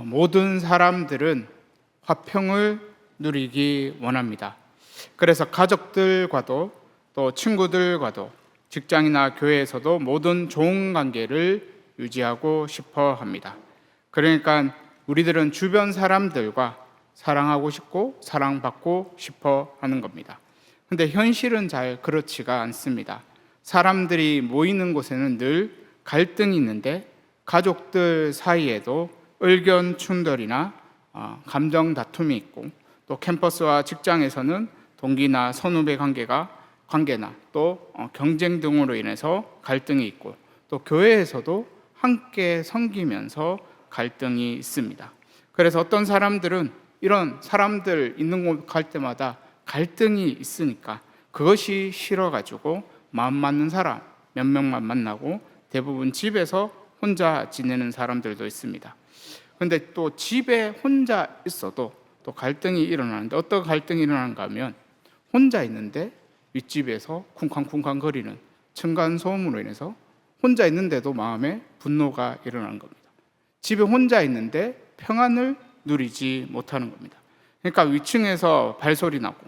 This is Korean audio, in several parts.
모든 사람들은 화평을 누리기 원합니다. 그래서 가족들과도 또 친구들과도 직장이나 교회에서도 모든 좋은 관계를 유지하고 싶어 합니다. 그러니까 우리들은 주변 사람들과 사랑하고 싶고 사랑받고 싶어 하는 겁니다. 근데 현실은 잘 그렇지가 않습니다. 사람들이 모이는 곳에는 늘 갈등이 있는데 가족들 사이에도 의견 충돌이나 감정 다툼이 있고, 또 캠퍼스와 직장에서는 동기나 선후배 관계나 또 경쟁 등으로 인해서 갈등이 있고, 또 교회에서도 함께 섬기면서 갈등이 있습니다. 그래서 어떤 사람들은 이런 사람들 있는 곳 갈 때마다 갈등이 있으니까 그것이 싫어가지고 마음 맞는 사람 몇 명만 만나고 대부분 집에서 혼자 지내는 사람들도 있습니다. 근데 또 집에 혼자 있어도 또 갈등이 일어나는데, 어떤 갈등이 일어나는가 하면 혼자 있는데 윗집에서 쿵쾅쿵쾅 거리는 층간소음으로 인해서 혼자 있는데도 마음에 분노가 일어나는 겁니다. 집에 혼자 있는데 평안을 누리지 못하는 겁니다. 그러니까 위층에서 발소리 나고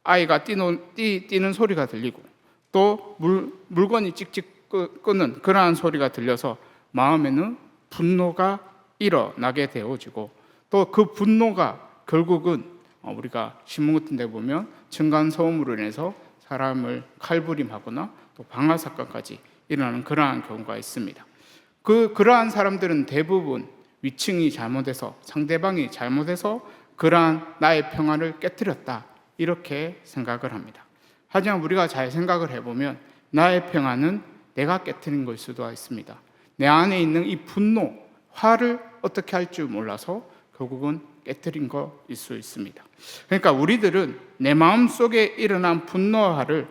아이가 뛰는 소리가 들리고 또 물건이 찍찍 끄는 그러한 소리가 들려서 마음에는 분노가 일어나게 되어지고, 또 그 분노가 결국은 우리가 신문 같은 데 보면 층간소음으로 인해서 사람을 칼부림하거나 또 방화 사건까지 일어나는 그러한 경우가 있습니다. 그러한 사람들은 대부분 위층이 잘못해서, 상대방이 잘못해서 그러한 나의 평안을 깨뜨렸다, 이렇게 생각을 합니다. 하지만 우리가 잘 생각을 해보면 나의 평안은 내가 깨뜨린 걸 수도 있습니다. 내 안에 있는 이 분노, 화를 어떻게 할 줄 몰라서 결국은 깨뜨린 것일 수 있습니다. 그러니까 우리들은 내 마음속에 일어난 분노와 화를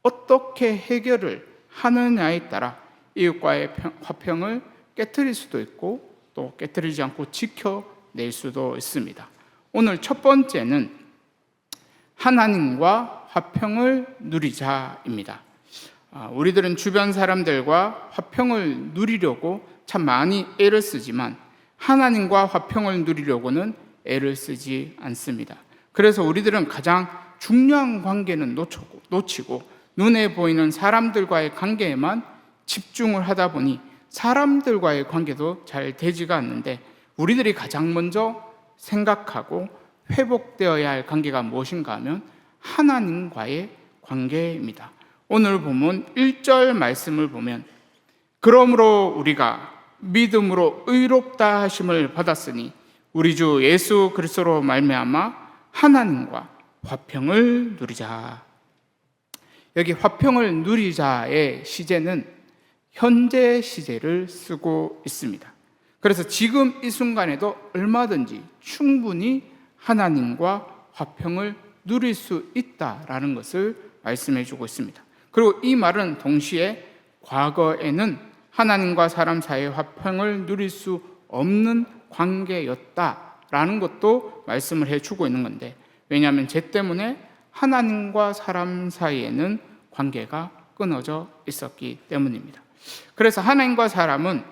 어떻게 해결을 하느냐에 따라 이웃과의 화평을 깨뜨릴 수도 있고 또 깨뜨리지 않고 지켜낼 수도 있습니다. 오늘 첫 번째는 하나님과 화평을 누리자입니다. 우리들은 주변 사람들과 화평을 누리려고 참 많이 애를 쓰지만 하나님과 화평을 누리려고는 애를 쓰지 않습니다. 그래서 우리들은 가장 중요한 관계는 놓치고 눈에 보이는 사람들과의 관계에만 집중을 하다 보니 사람들과의 관계도 잘 되지가 않는데, 우리들이 가장 먼저 생각하고 회복되어야 할 관계가 무엇인가 하면 하나님과의 관계입니다. 오늘 보면 1절 말씀을 보면, 그러므로 우리가 믿음으로 의롭다 하심을 받았으니 우리 주 예수 그리스도로 말미암아 하나님과 화평을 누리자. 여기 화평을 누리자의 시제는 현재 시제를 쓰고 있습니다. 그래서 지금 이 순간에도 얼마든지 충분히 하나님과 화평을 누릴 수 있다라는 것을 말씀해 주고 있습니다. 그리고 이 말은 동시에 과거에는 하나님과 사람 사이의 화평을 누릴 수 없는 관계였다라는 것도 말씀을 해주고 있는 건데, 왜냐하면 죄 때문에 하나님과 사람 사이에는 관계가 끊어져 있었기 때문입니다. 그래서 하나님과 사람은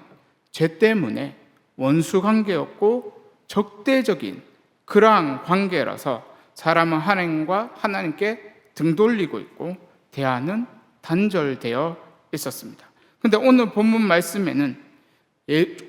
죄 때문에 원수 관계였고 적대적인 그러한 관계라서 사람은 하나님께 등 돌리고 있고 대화는 단절되어 있었습니다. 근데 오늘 본문 말씀에는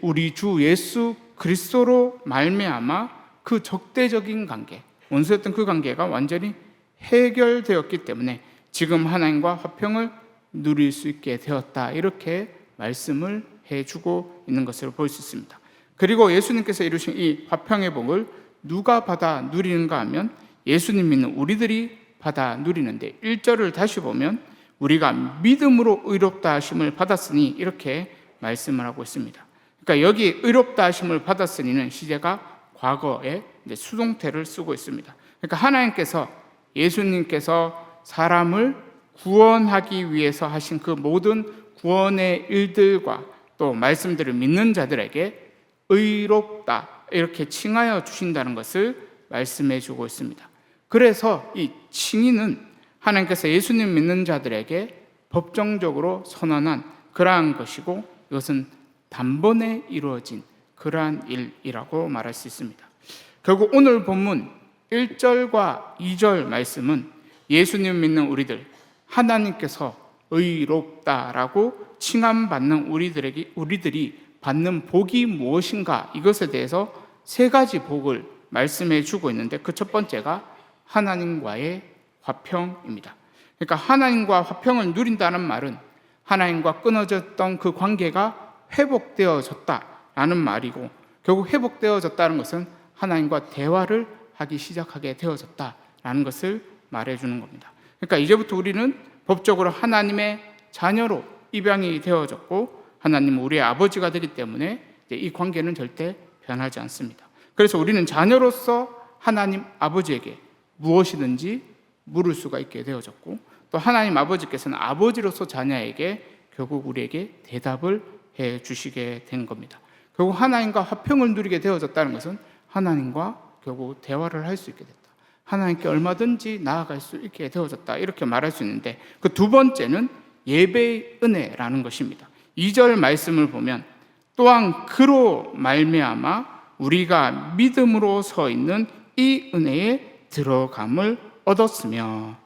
우리 주 예수 그리스도로 말미암아 그 적대적인 관계, 원수였던 그 관계가 완전히 해결되었기 때문에 지금 하나님과 화평을 누릴 수 있게 되었다, 이렇게 말씀을 해주고 있는 것을 볼 수 있습니다. 그리고 예수님께서 이루신 이 화평의 복을 누가 받아 누리는가 하면 예수님 믿는 우리들이 받아 누리는데, 1절을 다시 보면 우리가 믿음으로 의롭다 하심을 받았으니 이렇게 말씀을 하고 있습니다. 그러니까 여기 의롭다 하심을 받았으니는 시제가 과거에 수동태를 쓰고 있습니다. 그러니까 하나님께서, 예수님께서 사람을 구원하기 위해서 하신 그 모든 구원의 일들과 또 말씀들을 믿는 자들에게 의롭다 이렇게 칭하여 주신다는 것을 말씀해 주고 있습니다. 그래서 이 칭의는 하나님께서 예수님 믿는 자들에게 법정적으로 선언한 그러한 것이고, 이것은 단번에 이루어진 그러한 일이라고 말할 수 있습니다. 결국 오늘 본문 1절과 2절 말씀은 예수님 믿는 우리들, 하나님께서 의롭다라고 칭함받는 우리들이 받는 복이 무엇인가, 이것에 대해서 세 가지 복을 말씀해 주고 있는데, 그 첫 번째가 하나님과의 화평입니다. 그러니까 하나님과 화평을 누린다는 말은 하나님과 끊어졌던 그 관계가 회복되어졌다라는 말이고, 결국 회복되어졌다는 것은 하나님과 대화를 하기 시작하게 되어졌다라는 것을 말해주는 겁니다. 그러니까 이제부터 우리는 법적으로 하나님의 자녀로 입양이 되어졌고, 하나님은 우리의 아버지가 되기 때문에 이 관계는 절대 변하지 않습니다. 그래서 우리는 자녀로서 하나님 아버지에게 무엇이든지 물을 수가 있게 되어졌고, 또 하나님 아버지께서는 아버지로서 자녀에게 결국 우리에게 대답을 해 주시게 된 겁니다. 결국 하나님과 화평을 누리게 되어졌다는 것은 하나님과 결국 대화를 할 수 있게 됐다, 하나님께 얼마든지 나아갈 수 있게 되어졌다, 이렇게 말할 수 있는데, 그 두 번째는 예배의 은혜라는 것입니다. 2절 말씀을 보면 또한 그로 말미암아 우리가 믿음으로 서 있는 이 은혜에 들어감을 얻었으며,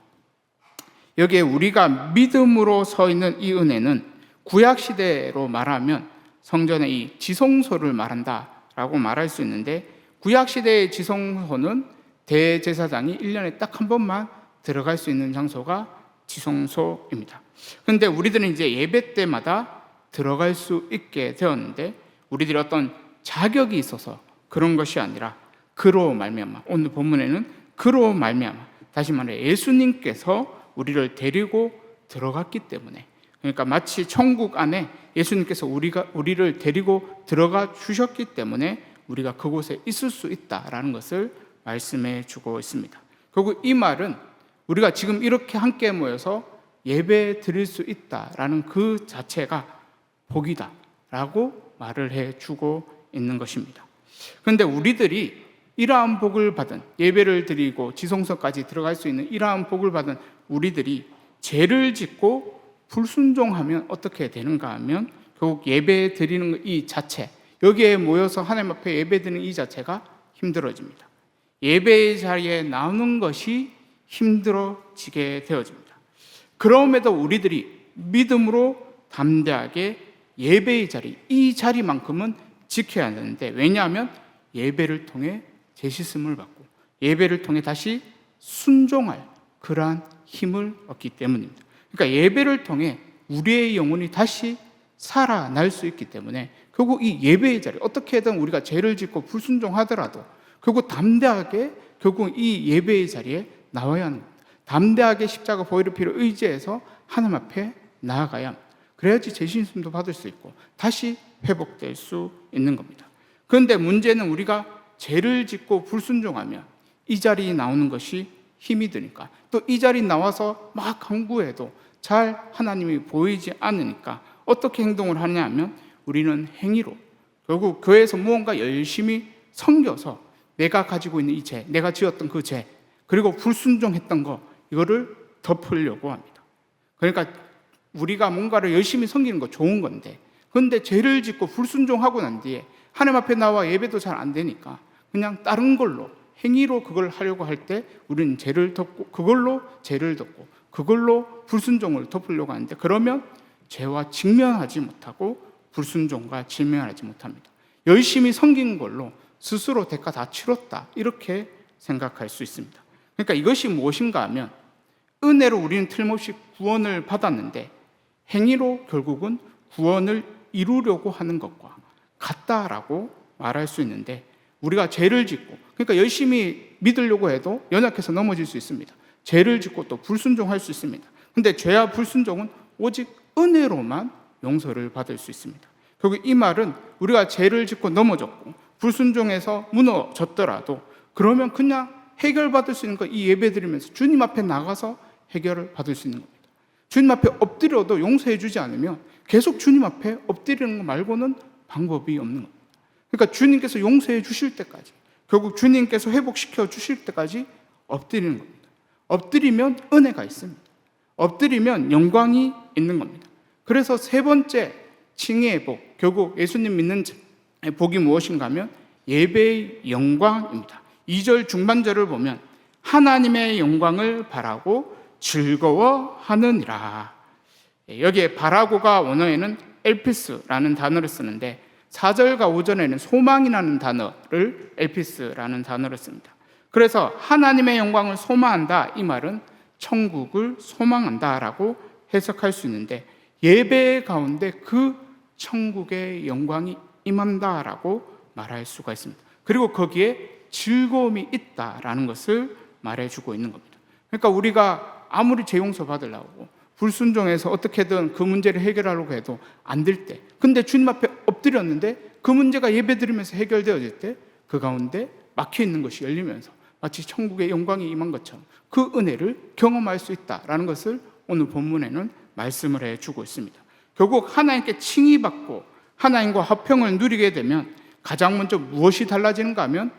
여기에 우리가 믿음으로 서 있는 이 은혜는 구약시대로 말하면 성전의 이 지성소를 말한다라고 말할 수 있는데, 구약시대의 지성소는 대제사장이 1년에 딱 한 번만 들어갈 수 있는 장소가 지성소입니다. 그런데 우리들은 이제 예배 때마다 들어갈 수 있게 되었는데, 우리들이 어떤 자격이 있어서 그런 것이 아니라 그로 말미암아, 오늘 본문에는 그로 말미암아, 다시 말해 예수님께서 우리를 데리고 들어갔기 때문에, 그러니까 마치 천국 안에 예수님께서 우리를 데리고 들어가 주셨기 때문에 우리가 그곳에 있을 수 있다라는 것을 말씀해 주고 있습니다. 결국 이 말은 우리가 지금 이렇게 함께 모여서 예배 드릴 수 있다라는 그 자체가 복이다라고 말을 해 주고 있는 것입니다. 그런데 우리들이 이러한 복을 받은, 예배를 드리고 지성소까지 들어갈 수 있는 이러한 복을 받은 우리들이 죄를 짓고 불순종하면 어떻게 되는가 하면, 결국 예배 드리는 이 자체, 여기에 모여서 하나님 앞에 예배 드리는 이 자체가 힘들어집니다. 예배의 자리에 나오는 것이 힘들어지게 되어집니다. 그럼에도 우리들이 믿음으로 담대하게 예배의 자리, 이 자리만큼은 지켜야 하는데, 왜냐하면 예배를 통해 재씻음을 받고 예배를 통해 다시 순종할 그러한 힘을 얻기 때문입니다. 그러니까 예배를 통해 우리의 영혼이 다시 살아날 수 있기 때문에, 결국 이 예배의 자리, 어떻게든 우리가 죄를 짓고 불순종하더라도 결국 담대하게 결국 이 예배의 자리에 나와야 하는 겁니다. 담대하게 십자가 보혈의 피를 의지해서 하나님 앞에 나아가야 합니다. 그래야지 재신심도 받을 수 있고 다시 회복될 수 있는 겁니다. 그런데 문제는 우리가 죄를 짓고 불순종하면 이 자리에 나오는 것이 힘이 드니까, 또 이 자리에 나와서 막 간구해도 잘 하나님이 보이지 않으니까 어떻게 행동을 하냐 하면, 우리는 행위로 결국 교회에서 무언가 열심히 섬겨서 내가 가지고 있는 이 죄, 내가 지었던 그 죄, 그리고 불순종했던 거, 이거를 덮으려고 합니다. 그러니까 우리가 뭔가를 열심히 섬기는 거 좋은 건데, 그런데 죄를 짓고 불순종하고 난 뒤에 하나님 앞에 나와 예배도 잘 안 되니까 그냥 다른 걸로, 행위로 그걸 하려고 할 때 우리는 죄를 덮고, 그걸로 죄를 덮고, 그걸로 불순종을 덮으려고 하는데, 그러면 죄와 직면하지 못하고 불순종과 직면하지 못합니다. 열심히 섬긴 걸로 스스로 대가 다 치렀다, 이렇게 생각할 수 있습니다. 그러니까 이것이 무엇인가 하면, 은혜로 우리는 틀림없이 구원을 받았는데 행위로 결국은 구원을 이루려고 하는 것과 같다라고 말할 수 있는데, 우리가 죄를 짓고, 그러니까 열심히 믿으려고 해도 연약해서 넘어질 수 있습니다. 죄를 짓고 또 불순종할 수 있습니다. 그런데 죄와 불순종은 오직 은혜로만 용서를 받을 수 있습니다. 결국 이 말은 우리가 죄를 짓고 넘어졌고 불순종해서 무너졌더라도, 그러면 그냥 해결받을 수 있는 거, 이 예배 드리면서 주님 앞에 나가서 해결을 받을 수 있는 겁니다. 주님 앞에 엎드려도 용서해 주지 않으면 계속 주님 앞에 엎드리는 거 말고는 방법이 없는 겁니다. 그러니까 주님께서 용서해 주실 때까지, 결국 주님께서 회복시켜 주실 때까지 엎드리는 겁니다. 엎드리면 은혜가 있습니다. 엎드리면 영광이 있는 겁니다. 그래서 세 번째 칭의의 복, 결국 예수님 믿는 복이 무엇인가 하면 예배의 영광입니다. 2절 중반절을 보면 하나님의 영광을 바라고 즐거워하느니라. 여기에 바라고가 원어에는 엘피스라는 단어를 쓰는데 4절과 5절에는 소망이라는 단어를 엘피스라는 단어를 씁니다. 그래서 하나님의 영광을 소망한다, 이 말은 천국을 소망한다라고 해석할 수 있는데, 예배 가운데 그 천국의 영광이 임한다라고 말할 수가 있습니다. 그리고 거기에 즐거움이 있다라는 것을 말해주고 있는 겁니다. 그러니까 우리가 아무리 재용서 받으려고 불순종해서 어떻게든 그 문제를 해결하려고 해도 안 될 때, 근데 주님 앞에 엎드렸는데 그 문제가 예배드리면서 해결되어질 때 그 가운데 막혀있는 것이 열리면서 마치 천국의 영광이 임한 것처럼 그 은혜를 경험할 수 있다라는 것을 오늘 본문에는 말씀을 해주고 있습니다. 결국 하나님께 칭의받고 하나님과 화평을 누리게 되면 가장 먼저 무엇이 달라지는가 하면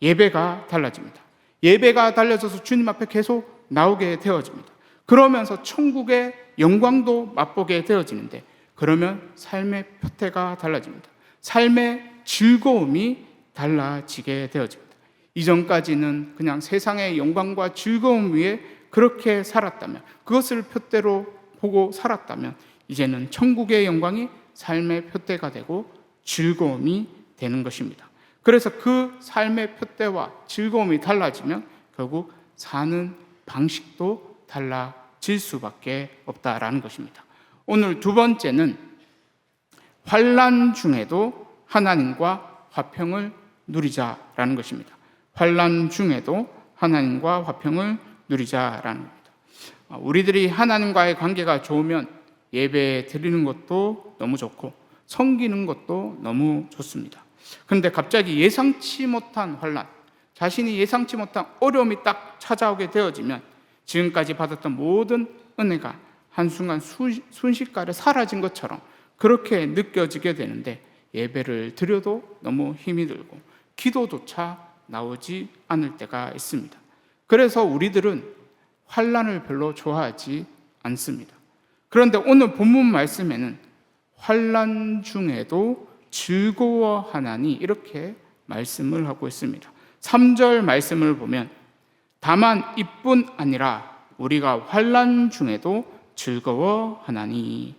예배가 달라집니다. 예배가 달라져서 주님 앞에 계속 나오게 되어집니다. 그러면서 천국의 영광도 맛보게 되어지는데, 그러면 삶의 표태가 달라집니다. 삶의 즐거움이 달라지게 되어집니다. 이전까지는 그냥 세상의 영광과 즐거움 위에 그렇게 살았다면, 그것을 표대로 보고 살았다면, 이제는 천국의 영광이 삶의 표대가 되고 즐거움이 되는 것입니다. 그래서 그 삶의 표대와 즐거움이 달라지면 결국 사는 방식도 달라질 수밖에 없다라는 것입니다. 오늘 두 번째는 환난 중에도 하나님과 화평을 누리자라는 것입니다. 환난 중에도 하나님과 화평을 누리자라는 겁니다. 우리들이 하나님과의 관계가 좋으면 예배 드리는 것도 너무 좋고 섬기는 것도 너무 좋습니다. 그런데 갑자기 예상치 못한 환난, 자신이 예상치 못한 어려움이 딱 찾아오게 되어지면 지금까지 받았던 모든 은혜가 한순간 순식간에 사라진 것처럼 그렇게 느껴지게 되는데, 예배를 드려도 너무 힘이 들고 기도조차 나오지 않을 때가 있습니다. 그래서 우리들은 환난을 별로 좋아하지 않습니다. 그런데 오늘 본문 말씀에는 환난 중에도 즐거워하나니 이렇게 말씀을 하고 있습니다. 3절 말씀을 보면 다만 이뿐 아니라 우리가 환난 중에도 즐거워하나니,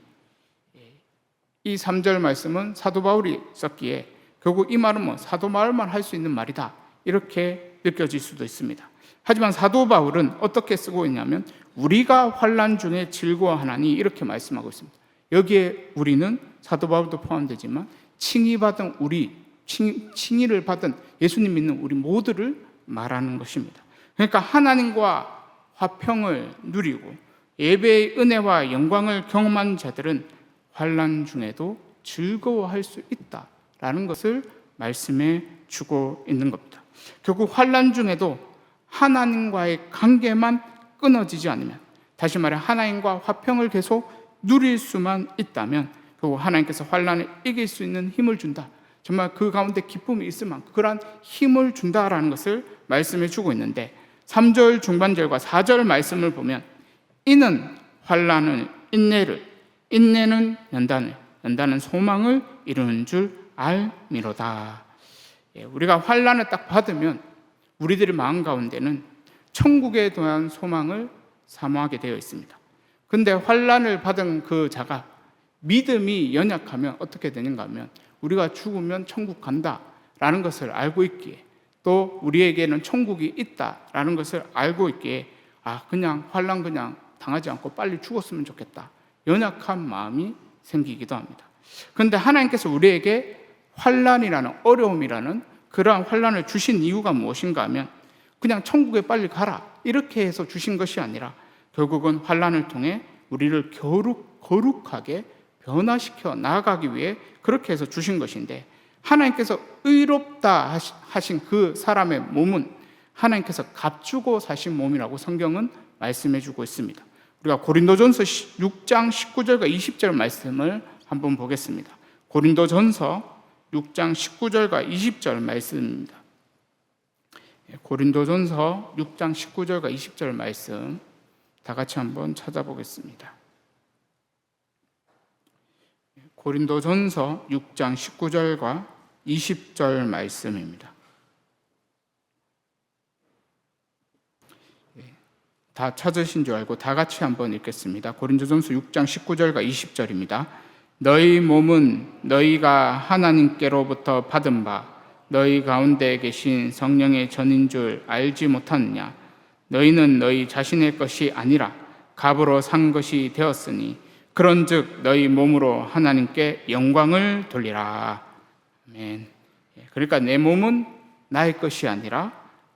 이 3절 말씀은 사도 바울이 썼기에 결국 이 말은 사도 바울만 할 수 있는 말이다, 이렇게 느껴질 수도 있습니다. 하지만 사도 바울은 어떻게 쓰고 있냐면 우리가 환난 중에 즐거워하나니 이렇게 말씀하고 있습니다. 여기에 우리는 사도 바울도 포함되지만 칭의받은 우리, 칭의를 받은 예수님 믿는 우리 모두를 말하는 것입니다. 그러니까 하나님과 화평을 누리고 예배의 은혜와 영광을 경험한 자들은 환난 중에도 즐거워할 수 있다라는 것을 말씀해 주고 있는 겁니다. 결국 환난 중에도 하나님과의 관계만 끊어지지 않으면, 다시 말해 하나님과 화평을 계속 누릴 수만 있다면 결국 하나님께서 환난을 이길 수 있는 힘을 준다, 정말 그 가운데 기쁨이 있을 만큼 그러한 힘을 준다라는 것을 말씀해 주고 있는데, 3절 중반절과 4절 말씀을 보면 이는 환난을 인내를, 인내는 연단을, 연단은 소망을 이루는 줄 알미로다. 우리가 환난을 딱 받으면 우리들의 마음 가운데는 천국에 대한 소망을 사모하게 되어 있습니다. 근데 환난을 받은 그 자가 믿음이 연약하면 어떻게 되는가 하면 우리가 죽으면 천국 간다라는 것을 알고 있기에, 또 우리에게는 천국이 있다라는 것을 알고 있기에 그냥 환난 그냥 당하지 않고 빨리 죽었으면 좋겠다, 연약한 마음이 생기기도 합니다. 그런데 하나님께서 우리에게 환난이라는, 어려움이라는 그러한 환난을 주신 이유가 무엇인가 하면 그냥 천국에 빨리 가라 이렇게 해서 주신 것이 아니라 결국은 환난을 통해 우리를 거룩하게 변화시켜 나아가기 위해 그렇게 해서 주신 것인데, 하나님께서 의롭다 하신 그 사람의 몸은 하나님께서 값주고 사신 몸이라고 성경은 말씀해 주고 있습니다. 우리가 고린도전서 6장 19절과 20절 말씀을 한번 보겠습니다. 고린도전서 6장 19절과 20절 말씀입니다. 고린도전서 6장 19절과 20절 말씀 다 같이 한번 찾아보겠습니다. 고린도전서 6장 19절과 20절 말씀입니다. 다 찾으신 줄 알고 다 같이 한번 읽겠습니다. 고린도전서 6장 19절과 20절입니다. 너희 몸은 너희가 하나님께로부터 받은 바 너희 가운데 계신 성령의 전인 줄 알지 못하느냐. 너희는 너희 자신의 것이 아니라 값으로 산 것이 되었으니 그런즉 너희 몸으로 하나님께 영광을 돌리라. 아멘. 그러니까 내 몸은 나의 것이 아니라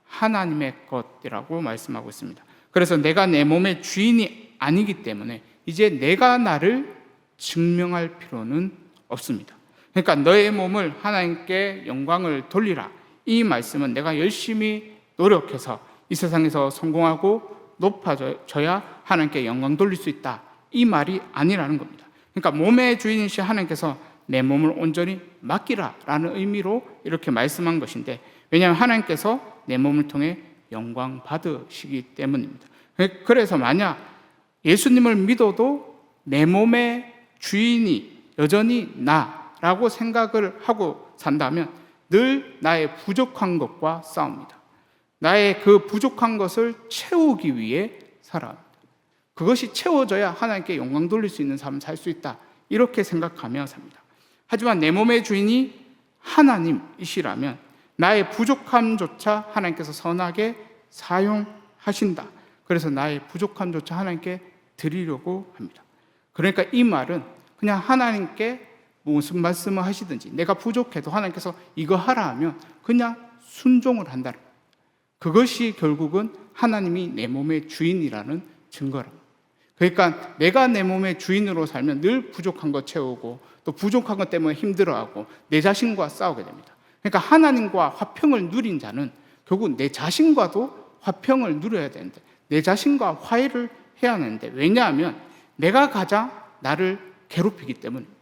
하나님의 것이라고 말씀하고 있습니다. 그래서 내가 내 몸의 주인이 아니기 때문에 이제 내가 나를 증명할 필요는 없습니다. 그러니까 너의 몸을 하나님께 영광을 돌리라. 이 말씀은 내가 열심히 노력해서 이 세상에서 성공하고 높아져야 하나님께 영광 돌릴 수 있다. 이 말이 아니라는 겁니다. 그러니까 몸의 주인이신 하나님께서 내 몸을 온전히 맡기라라는 의미로 이렇게 말씀한 것인데, 왜냐하면 하나님께서 내 몸을 통해 영광 받으시기 때문입니다. 그래서 만약 예수님을 믿어도 내 몸의 주인이 여전히 나라고 생각을 하고 산다면 늘 나의 부족한 것과 싸웁니다. 나의 그 부족한 것을 채우기 위해 살아갑니다. 그것이 채워져야 하나님께 영광 돌릴 수 있는 삶을 살 수 있다. 이렇게 생각하며 삽니다. 하지만 내 몸의 주인이 하나님이시라면 나의 부족함조차 하나님께서 선하게 사용하신다. 그래서 나의 부족함조차 하나님께 드리려고 합니다. 그러니까 이 말은 그냥 하나님께 무슨 말씀을 하시든지 내가 부족해도 하나님께서 이거 하라 하면 그냥 순종을 한다는 거예요. 그것이 결국은 하나님이 내 몸의 주인이라는 증거랍니다. 그러니까 내가 내 몸의 주인으로 살면 늘 부족한 거 채우고 또 부족한 것 때문에 힘들어하고 내 자신과 싸우게 됩니다. 그러니까 하나님과 화평을 누린 자는 결국 내 자신과도 화평을 누려야 되는데 내 자신과 화해를 해야 하는데, 왜냐하면 내가 가장 나를 괴롭히기 때문입니다.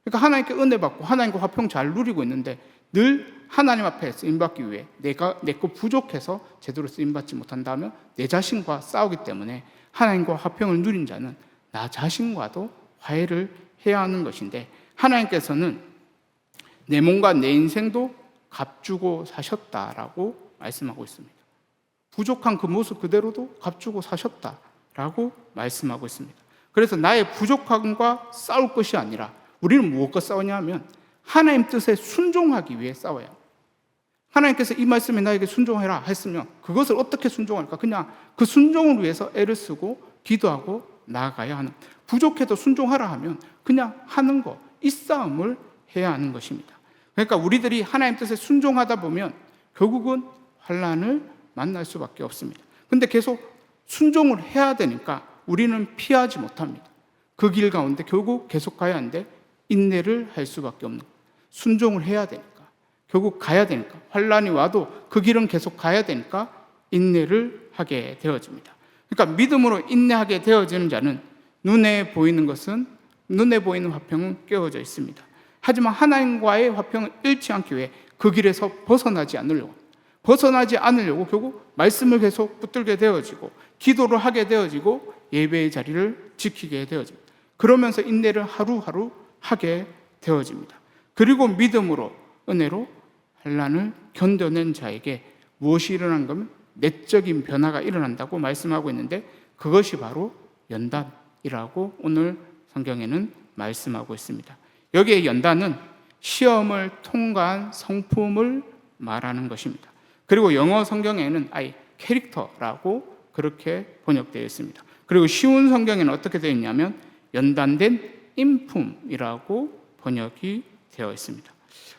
그러니까 하나님께 은혜 받고 하나님과 화평 잘 누리고 있는데 늘 하나님 앞에 쓰임받기 위해 내가 내 거 부족해서 제대로 쓰임받지 못한다면 내 자신과 싸우기 때문에 하나님과 화평을 누린 자는 나 자신과도 화해를 해야 하는 것인데, 하나님께서는 내 몸과 내 인생도 값주고 사셨다라고 말씀하고 있습니다. 부족한 그 모습 그대로도 값주고 사셨다라고 말씀하고 있습니다. 그래서 나의 부족함과 싸울 것이 아니라 우리는 무엇과 싸우냐 하면 하나님 뜻에 순종하기 위해 싸워야 합니다. 하나님께서 이 말씀에 나에게 순종해라 했으면 그것을 어떻게 순종할까? 그냥 그 순종을 위해서 애를 쓰고 기도하고 나아가야 하는, 부족해도 순종하라 하면 그냥 하는 거, 이 싸움을 해야 하는 것입니다. 그러니까 우리들이 하나님 뜻에 순종하다 보면 결국은 환난을 만날 수밖에 없습니다. 근데 계속 순종을 해야 되니까 우리는 피하지 못합니다. 그 길 가운데 결국 계속 가야 하는데 인내를 할 수밖에 없는 거예요. 순종을 해야 되니까, 결국 가야 되니까, 환난이 와도 그 길은 계속 가야 되니까 인내를 하게 되어집니다. 그러니까 믿음으로 인내하게 되어지는 자는 눈에 보이는 화평은 깨어져 있습니다. 하지만 하나님과의 화평을 잃지 않기 위해 그 길에서 벗어나지 않으려고 결국 말씀을 계속 붙들게 되어지고 기도를 하게 되어지고 예배의 자리를 지키게 되어집니다. 그러면서 인내를 하루하루 하게 되어집니다. 그리고 믿음으로, 은혜로 환난을 견뎌낸 자에게 무엇이 일어난 거면 내적인 변화가 일어난다고 말씀하고 있는데, 그것이 바로 연단이라고 오늘 성경에는 말씀하고 있습니다. 여기에 연단은 시험을 통과한 성품을 말하는 것입니다. 그리고 영어 성경에는 아예 캐릭터라고 그렇게 번역되어 있습니다. 그리고 쉬운 성경에는 어떻게 되어 있냐면 연단된 인품이라고 번역이 되어 있습니다.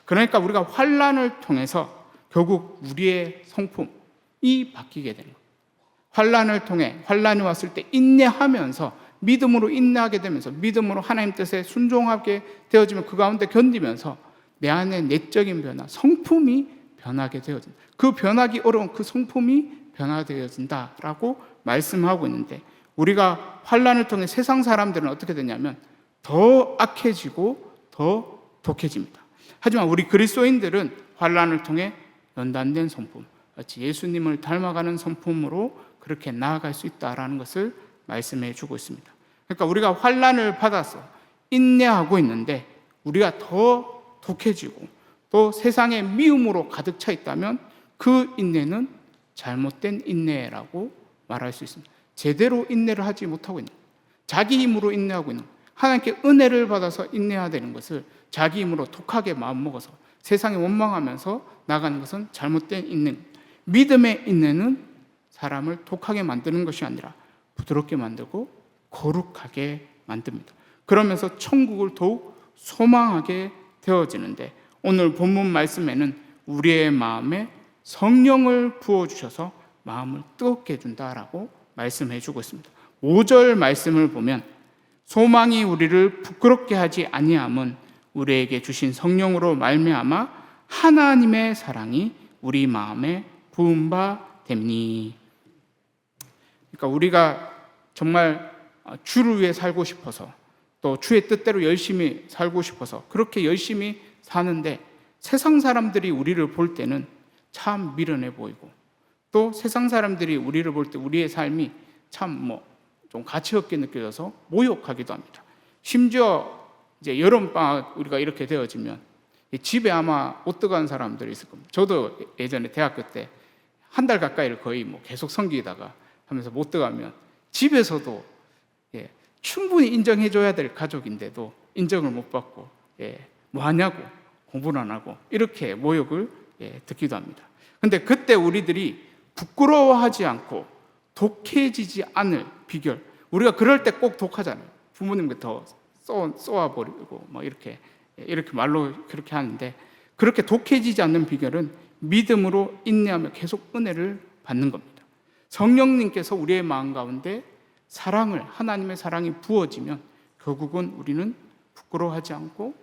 그러니까 우리가 환난을 통해서 결국 우리의 성품이 바뀌게 되는 거예요. 환난을 통해, 환난이 왔을 때 인내하면서 믿음으로 인내하게 되면서 믿음으로 하나님 뜻에 순종하게 되어지면 그 가운데 견디면서 내 안에 내적인 변화, 성품이 변하게 되어진다. 그 변하기 어려운 그 성품이 변화되어진다라고 말씀하고 있는데, 우리가 환난을 통해 세상 사람들은 어떻게 되냐면 더 악해지고 더 독해집니다. 하지만 우리 그리스도인들은 환난을 통해 연단된 성품, 마치 예수님을 닮아가는 성품으로 그렇게 나아갈 수 있다라는 것을 말씀해 주고 있습니다. 그러니까 우리가 환난을 받아서 인내하고 있는데 우리가 더 독해지고 또 세상에 미움으로 가득 차 있다면 그 인내는 잘못된 인내라고 말할 수 있습니다. 제대로 인내를 하지 못하고 있는, 자기 힘으로 인내하고 있는, 하나님께 은혜를 받아서 인내해야 되는 것을 자기 힘으로 독하게 마음먹어서 세상에 원망하면서 나가는 것은 잘못된 인내입니다. 믿음의 인내는 사람을 독하게 만드는 것이 아니라 부드럽게 만들고 거룩하게 만듭니다. 그러면서 천국을 더욱 소망하게 되어지는데, 오늘 본문 말씀에는 우리의 마음에 성령을 부어주셔서 마음을 뜨겁게 해준다라고 말씀해 주고 있습니다. 5절 말씀을 보면 소망이 우리를 부끄럽게 하지 아니함은 우리에게 주신 성령으로 말미암아 하나님의 사랑이 우리 마음에 부은 바 됨니. 그러니까 우리가 정말 주를 위해 살고 싶어서, 또 주의 뜻대로 열심히 살고 싶어서 그렇게 열심히 사는데 세상 사람들이 우리를 볼 때는 참 미련해 보이고, 또 세상 사람들이 우리를 볼 때 우리의 삶이 참 좀 가치 없게 느껴져서 모욕하기도 합니다. 심지어 이제 여름방학 우리가 이렇게 되어지면 집에 아마 못 들어간 사람들이 있을 겁니다. 저도 예전에 대학교 때 한 달 가까이를 거의 계속 섬기다가 하면서 못 들어가면 집에서도 충분히 인정해줘야 될 가족인데도 인정을 못 받고 뭐 하냐고, 공부를 안 하고 이렇게 모욕을 듣기도 합니다. 근데 그때 우리들이 부끄러워하지 않고 독해지지 않을 비결, 우리가 그럴 때 꼭 독하잖아요. 부모님께 더 쏘아버리고 뭐 이렇게 말로 그렇게 하는데, 그렇게 독해지지 않는 비결은 믿음으로 인내하며 계속 은혜를 받는 겁니다. 성령님께서 우리의 마음 가운데 하나님의 사랑이 부어지면 결국은 우리는 부끄러워하지 않고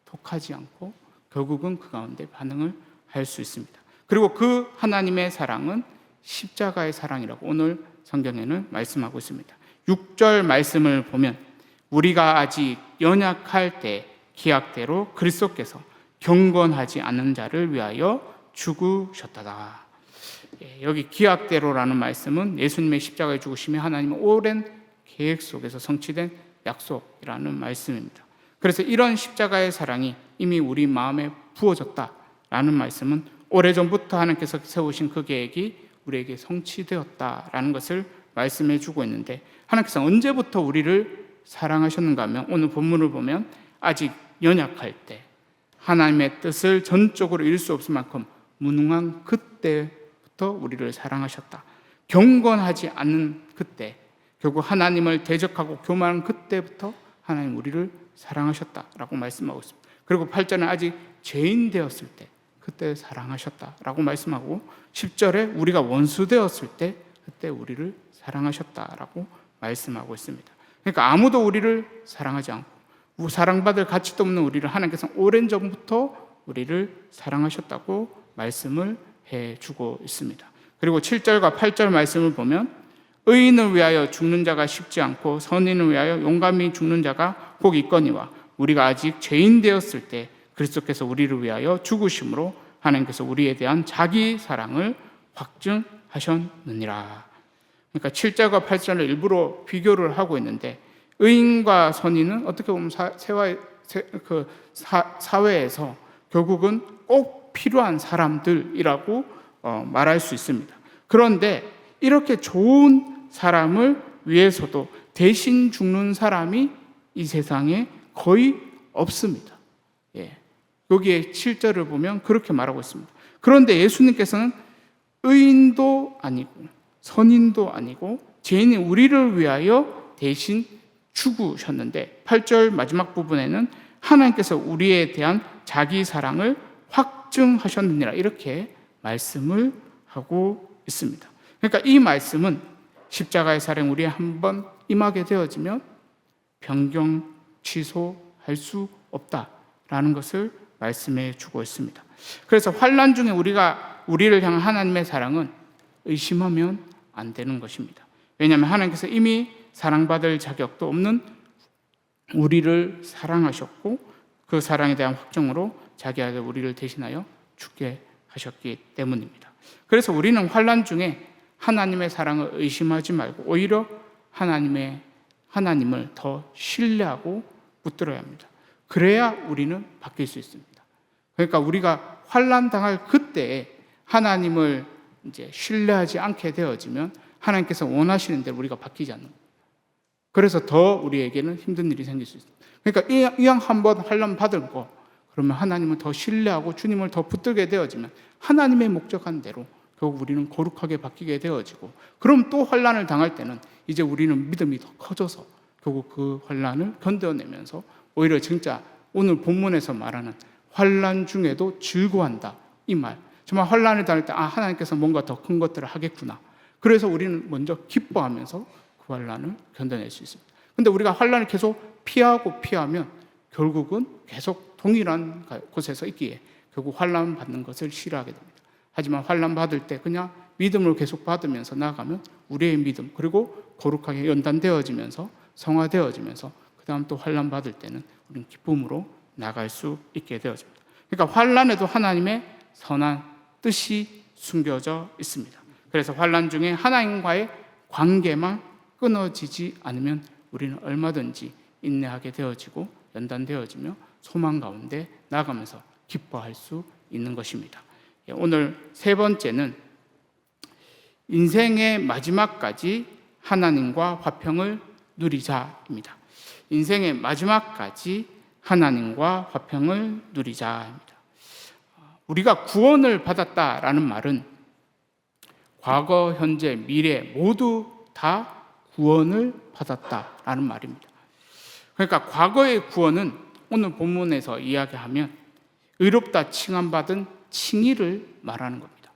독하지 않고 결국은 그 가운데 반응을 할 수 있습니다. 그리고 그 하나님의 사랑은 십자가의 사랑이라고 오늘 성경에는 말씀하고 있습니다. 6절 말씀을 보면 우리가 아직 연약할 때 기약대로 그리스도께서 경건하지 않은 자를 위하여 죽으셨다다. 여기 기약대로라는 말씀은 예수님의 십자가의 죽으심이 하나님의 오랜 계획 속에서 성취된 약속이라는 말씀입니다. 그래서 이런 십자가의 사랑이 이미 우리 마음에 부어졌다라는 말씀은 오래전부터 하나님께서 세우신 그 계획이 우리에게 성취되었다라는 것을 말씀해 주고 있는데, 하나님께서 언제부터 우리를 사랑하셨는가 하면 오늘 본문을 보면 아직 연약할 때 하나님의 뜻을 전적으로 이룰 수 없을 만큼 무능한 그때부터 우리를 사랑하셨다. 경건하지 않은 그때, 결국 하나님을 대적하고 교만한 그때부터 하나님 우리를 사랑하셨다라고 말씀하고 있습니다. 그리고 8절은 아직 죄인 되었을 때 그때 사랑하셨다라고 말씀하고, 10절에 우리가 원수 되었을 때 그때 우리를 사랑하셨다라고 말씀하고 있습니다. 그러니까 아무도 우리를 사랑하지 않고 사랑받을 가치도 없는 우리를 하나님께서 오랜 전부터 우리를 사랑하셨다고 말씀을 해주고 있습니다. 그리고 7절과 8절 말씀을 보면 의인을 위하여 죽는 자가 쉽지 않고 선인을 위하여 용감히 죽는 자가 복 있거니와 우리가 아직 죄인 되었을 때 그리스도께서 우리를 위하여 죽으심으로 하나님께서 우리에 대한 자기 사랑을 확증하셨느니라. 그러니까 7절과 8절을 일부러 비교를 하고 있는데, 의인과 선인은 어떻게 보면 사회에서 결국은 꼭 필요한 사람들이라고 말할 수 있습니다. 그런데 이렇게 좋은 사람을 위해서도 대신 죽는 사람이 이 세상에 거의 없습니다. 여기에 7절을 보면 그렇게 말하고 있습니다. 그런데 예수님께서는 의인도 아니고 선인도 아니고 죄인인 우리를 위하여 대신 죽으셨는데, 8절 마지막 부분에는 하나님께서 우리에 대한 자기 사랑을 확증하셨느니라 이렇게 말씀을 하고 있습니다. 그러니까 이 말씀은 십자가의 사랑 우리에 한번 임하게 되어지면 변경 취소할 수 없다라는 것을 말씀해 주고 있습니다. 그래서 환난 중에 우리를 향한 하나님의 사랑은 의심하면 안 되는 것입니다. 왜냐하면 하나님께서 이미 사랑받을 자격도 없는 우리를 사랑하셨고 그 사랑에 대한 확정으로 자기 아들 우리를 대신하여 죽게 하셨기 때문입니다. 그래서 우리는 환난 중에 하나님의 사랑을 의심하지 말고 오히려 하나님을 더 신뢰하고 붙들어야 합니다. 그래야 우리는 바뀔 수 있습니다. 그러니까 우리가 환난 당할 그때에 하나님을 이제 신뢰하지 않게 되어지면 하나님께서 원하시는 대로 우리가 바뀌지 않는 거예요. 그래서 더 우리에게는 힘든 일이 생길 수 있어요. 그러니까 이왕 한번 환난 받을 거, 그러면 하나님을 더 신뢰하고 주님을 더 붙들게 되어지면 하나님의 목적한 대로 결국 우리는 거룩하게 바뀌게 되어지고, 그럼 또 환난을 당할 때는 이제 우리는 믿음이 더 커져서 결국 그 환난을 견뎌내면서 오히려 진짜 오늘 본문에서 말하는 환난 중에도 즐거워한다, 이 말, 정말 환난을 당할 때 하나님께서 뭔가 더 큰 것들을 하겠구나. 그래서 우리는 먼저 기뻐하면서 그 환난을 견뎌낼 수 있습니다. 근데 우리가 환난을 계속 피하면 결국은 계속 동일한 곳에서 있기에 결국 환난 받는 것을 싫어하게 됩니다. 하지만 환난 받을 때 그냥 믿음을 계속 받으면서 나아가면 우리의 믿음, 그리고 거룩하게 연단되어지면서 성화되어지면서 그 다음 또 환난 받을 때는 우리는 기쁨으로 나갈 수 있게 되어집니다. 그러니까 환난에도 하나님의 선한 뜻이 숨겨져 있습니다. 그래서 환난 중에 하나님과의 관계만 끊어지지 않으면 우리는 얼마든지 인내하게 되어지고 연단되어지며 소망 가운데 나아가면서 기뻐할 수 있는 것입니다. 오늘 세 번째는 인생의 마지막까지 하나님과 화평을 누리자입니다. 인생의 마지막까지 하나님과 화평을 누리자입니다. 우리가 구원을 받았다라는 말은 과거, 현재, 미래 모두 다 구원을 받았다라는 말입니다. 그러니까 과거의 구원은 오늘 본문에서 이야기하면 의롭다 칭함받은 칭의를 말하는 겁니다.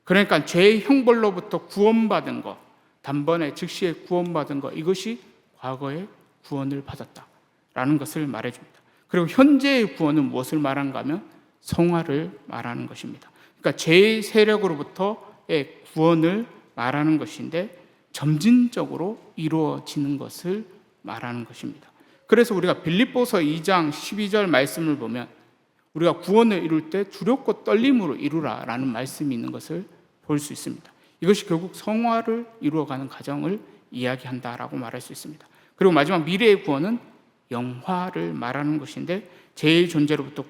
그러니까 죄의 형벌로부터 구원받은 것, 단번에 즉시에 구원받은 것, 이것이 과거의 구원을 받았다라는 것을 말해줍니다. 그리고 현재의 구원은 무엇을 말하는가 하면 성화를 말하는 것입니다. 그러니까 죄의 세력으로부터의 구원을 말하는 것인데 점진적으로 이루어지는 것을 말하는 것입니다. 그래서 우리가 빌립보서 2장 12절 말씀을 보면 우리가 구원을 이룰 때 두렵고 떨림으로 이루라라는 말씀이 있는 것을 볼 수 있습니다. 이것이 결국 성화를 이루어가는 과정을 이야기한다라고 말할 수 있습니다. 그리고 마지막 미래의 구원은 영화를 말하는 것인데 죄의 존재로부터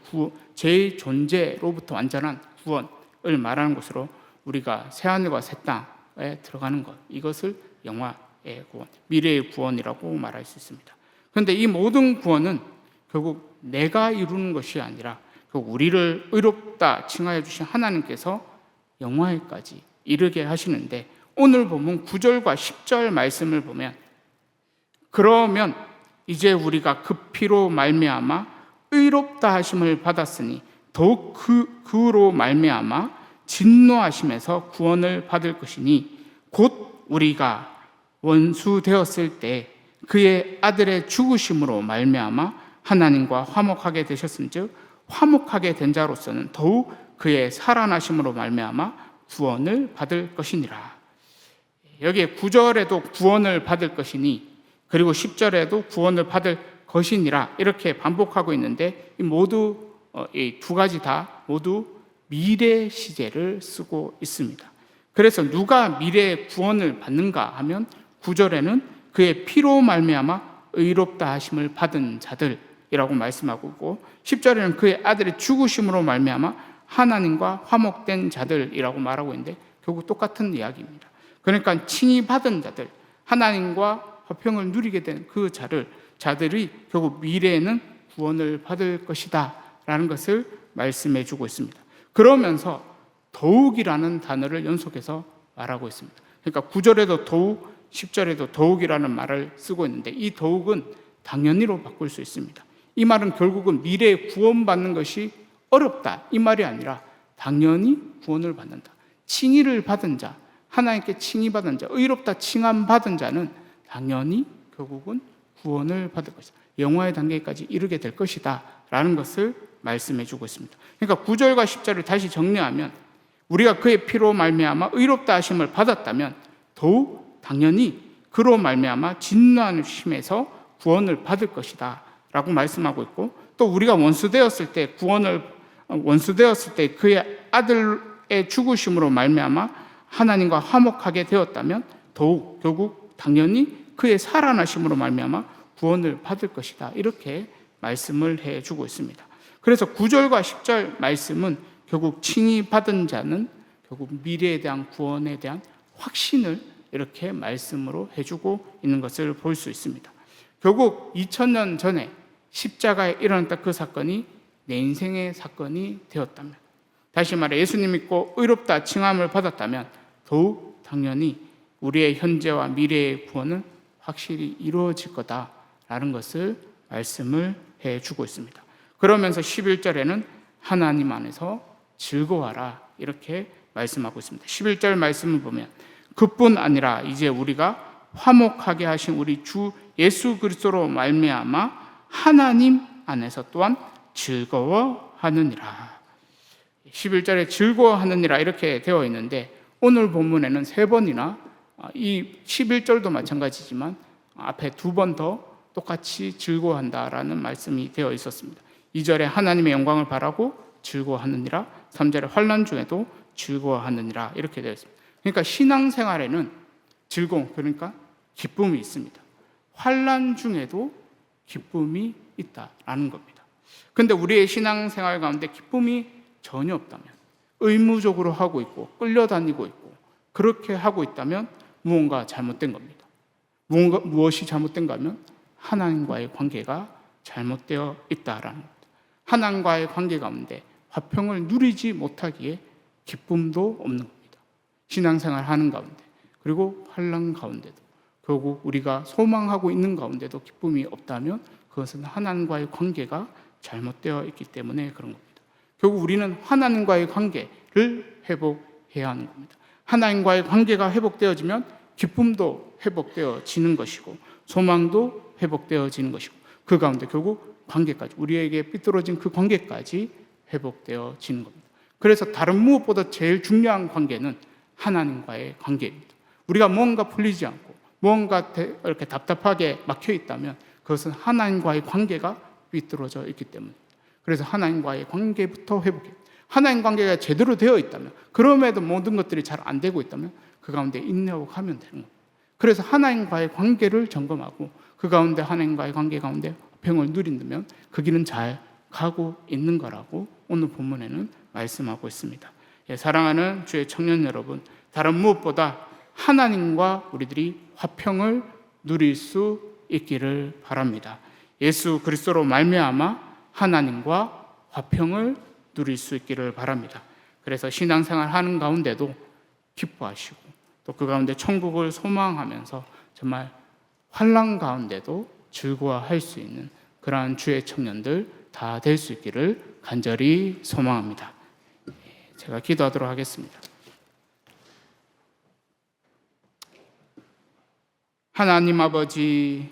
완전한 구원을 말하는 것으로 우리가 새하늘과 새 땅에 들어가는 것, 이것을 영화의 구원, 미래의 구원이라고 말할 수 있습니다. 그런데 이 모든 구원은 결국 내가 이루는 것이 아니라 결국 우리를 의롭다 칭하여 주신 하나님께서 영화에까지 이르게 하시는데, 오늘 본문 9절과 10절 말씀을 보면 그러면 이제 우리가 그 피로 말미암아 의롭다 하심을 받았으니 더욱 그로 말미암아 진노하심에서 구원을 받을 것이니 곧 우리가 원수 되었을 때 그의 아들의 죽으심으로 말미암아 하나님과 화목하게 되셨은즉 화목하게 된 자로서는 더욱 그의 살아나심으로 말미암아 구원을 받을 것이니라. 여기에 9절에도 구원을 받을 것이니, 그리고 10절에도 구원을 받을 것이니라 이렇게 반복하고 있는데 이 두 가지 다 모두 미래 시제를 쓰고 있습니다. 그래서 누가 미래의 구원을 받는가 하면 9절에는 그의 피로 말미암아 의롭다 하심을 받은 자들이라고 말씀하고 있고, 10절에는 그의 아들의 죽으심으로 말미암아 하나님과 화목된 자들이라고 말하고 있는데 결국 똑같은 이야기입니다. 그러니까 칭의 받은 자들, 하나님과 화평을 누리게 된 그 자들이 결국 미래에는 구원을 받을 것이다 라는 것을 말씀해 주고 있습니다. 그러면서 더욱이라는 단어를 연속해서 말하고 있습니다. 그러니까 9절에도 더욱, 10절에도 더욱이라는 말을 쓰고 있는데 이 더욱은 당연히로 바꿀 수 있습니다. 이 말은 결국은 미래에 구원받는 것이 어렵다 이 말이 아니라 당연히 구원을 받는다. 칭의를 받은 자, 하나님께 칭의받은 자, 의롭다 칭함 받은 자는 당연히 결국은 구원을 받을 것이다. 영화의 단계까지 이르게 될 것이다 라는 것을 말씀해 주고 있습니다. 그러니까 9절과 10절을 다시 정리하면 우리가 그의 피로 말미암아 의롭다 하심을 받았다면 더욱 당연히 그로 말미암아 진노하심에서 구원을 받을 것이다 라고 말씀하고 있고, 또 우리가 원수 되었을 때 그의 아들의 죽으심으로 말미암아 하나님과 화목하게 되었다면 더욱 결국 당연히 그의 살아나심으로 말미암아 구원을 받을 것이다 이렇게 말씀을 해주고 있습니다. 그래서 9절과 10절 말씀은 결국 칭의 받은 자는 결국 미래에 대한 구원에 대한 확신을 이렇게 말씀으로 해주고 있는 것을 볼 수 있습니다. 결국 2000년 전에 십자가에 일어났던 그 사건이 내 인생의 사건이 되었다면, 다시 말해 예수님 믿고 의롭다 칭함을 받았다면 더욱 당연히 우리의 현재와 미래의 구원은 확실히 이루어질 거다라는 것을 말씀을 해주고 있습니다. 그러면서 11절에는 하나님 안에서 즐거워하라 이렇게 말씀하고 있습니다. 11절 말씀을 보면 그뿐 아니라 이제 우리가 화목하게 하신 우리 주 예수 그리스도로 말미암아 하나님 안에서 또한 즐거워하느니라. 11절에 즐거워하느니라 이렇게 되어 있는데, 오늘 본문에는 3번이나 이 11절도 마찬가지지만 앞에 2번 더 똑같이 즐거워한다라는 말씀이 되어 있었습니다. 2절에 하나님의 영광을 바라고 즐거워하느니라, 3절에 환난 중에도 즐거워하느니라 이렇게 되어 있습니다. 그러니까 신앙생활에는 즐거움, 그러니까 기쁨이 있습니다. 환난 중에도 기쁨이 있다라는 겁니다. 그런데 우리의 신앙생활 가운데 기쁨이 전혀 없다면, 의무적으로 하고 있고 끌려다니고 있고 그렇게 하고 있다면 무언가 잘못된 겁니다. 무엇이 잘못된가 하면 하나님과의 관계가 잘못되어 있다라는 겁니다. 하나님과의 관계 가운데 화평을 누리지 못하기에 기쁨도 없는 겁니다. 신앙생활 하는 가운데, 그리고 환난 가운데도 결국 우리가 소망하고 있는 가운데도 기쁨이 없다면 그것은 하나님과의 관계가 잘못되어 있기 때문에 그런 겁니다. 결국 우리는 하나님과의 관계를 회복해야 하는 겁니다. 하나님과의 관계가 회복되어지면 기쁨도 회복되어지는 것이고 소망도 회복되어지는 것이고 그 가운데 결국 관계까지, 우리에게 삐뚤어진 그 관계까지 회복되어지는 겁니다. 그래서 다른 무엇보다 제일 중요한 관계는 하나님과의 관계입니다. 우리가 뭔가 풀리지 않고 뭔가 이렇게 답답하게 막혀 있다면 그것은 하나님과의 관계가 삐뚤어져 있기 때문입니다. 그래서 하나님과의 관계부터 회복해요. 하나님 관계가 제대로 되어 있다면, 그럼에도 모든 것들이 잘 안 되고 있다면 그 가운데 인내하고 가면 되는 겁니다. 그래서 하나님과의 관계를 점검하고 그 가운데 하나님과의 관계 가운데 화평을 누린다면 그 길은 잘 가고 있는 거라고 오늘 본문에는 말씀하고 있습니다. 사랑하는 주의 청년 여러분, 다른 무엇보다 하나님과 우리들이 화평을 누릴 수 있기를 바랍니다. 예수 그리스도로 말미암아 하나님과 화평을 누릴 수 있기를 바랍니다. 그래서 신앙생활 하는 가운데도 기뻐하시고 또 그 가운데 천국을 소망하면서 정말 환난 가운데도 즐거워할 수 있는 그러한 주의 청년들 다 될 수 있기를 간절히 소망합니다. 제가 기도하도록 하겠습니다. 하나님 아버지,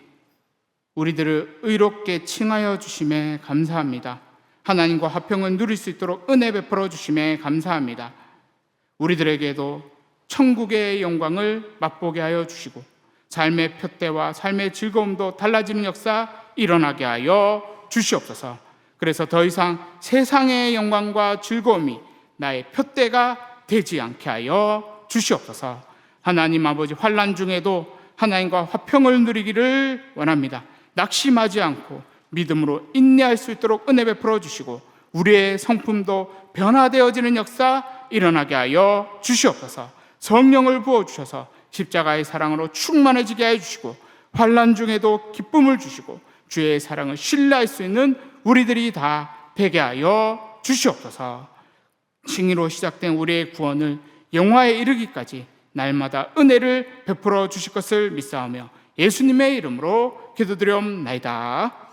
우리들을 의롭게 칭하여 주심에 감사합니다. 하나님과 화평을 누릴 수 있도록 은혜 베풀어 주심에 감사합니다. 우리들에게도 천국의 영광을 맛보게 하여 주시고 삶의 표대와 삶의 즐거움도 달라지는 역사 일어나게 하여 주시옵소서. 그래서 더 이상 세상의 영광과 즐거움이 나의 표대가 되지 않게 하여 주시옵소서. 하나님 아버지, 환난 중에도 하나님과 화평을 누리기를 원합니다. 낙심하지 않고 믿음으로 인내할 수 있도록 은혜 베풀어 주시고 우리의 성품도 변화되어지는 역사 일어나게 하여 주시옵소서. 성령을 부어주셔서 십자가의 사랑으로 충만해지게 해주시고 환난 중에도 기쁨을 주시고 주의 사랑을 신뢰할 수 있는 우리들이 다 되게 하여 주시옵소서. 칭의로 시작된 우리의 구원을 영화에 이르기까지 날마다 은혜를 베풀어 주실 것을 믿사오며 예수님의 이름으로 기도드리옵나이다.